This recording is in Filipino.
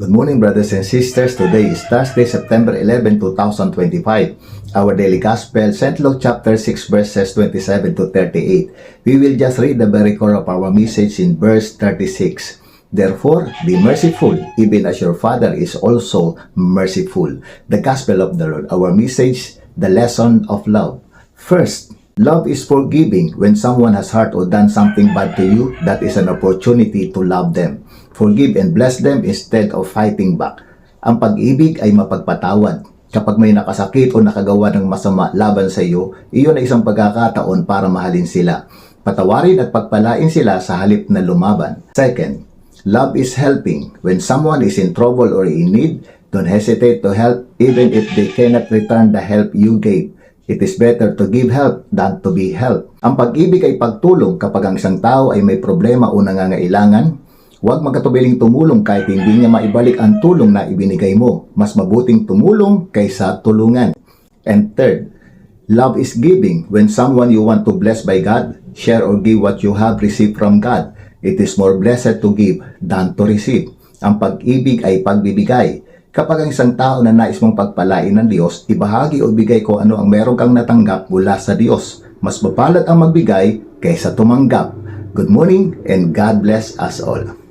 Good morning, brothers and sisters. Today is Thursday, September 11, 2025. Our daily gospel, St. Luke chapter 6, verses 27 to 38. We will just read the very core of our message in verse 36. Therefore, be merciful, even as your Father is also merciful. The gospel of the Lord. Our message, the lesson of love. First, love is forgiving. When someone has hurt or done something bad to you, that is an opportunity to love them. Forgive and bless them instead of fighting back. Ang pag-ibig ay mapagpatawad. Kapag may nakasakit o nakagawa ng masama laban sa iyo, iyon ay isang pagkakataon para mahalin sila. Patawarin at pagpalain sila sa halip na lumaban. Second, love is helping. When someone is in trouble or in need, don't hesitate to help even if they cannot return the help you gave. It is better to give help than to be helped. Ang pag-ibig ay pagtulong kapag ang isang tao ay may problema o nangangailangan. Huwag magkatubiling tumulong kahit hindi niya maibalik ang tulong na ibinigay mo. Mas mabuting tumulong kaysa tulungan. And third, love is giving. When someone you want to bless by God, share or give what you have received from God. It is more blessed to give than to receive. Ang pag-ibig ay pagbibigay. Kapag ang isang tao na nais mong pagpalain ng Diyos, ibahagi o ibigay ko ano ang meron kang natanggap mula sa Diyos. Mas mapalad ang magbigay kaysa tumanggap. Good morning and God bless us all.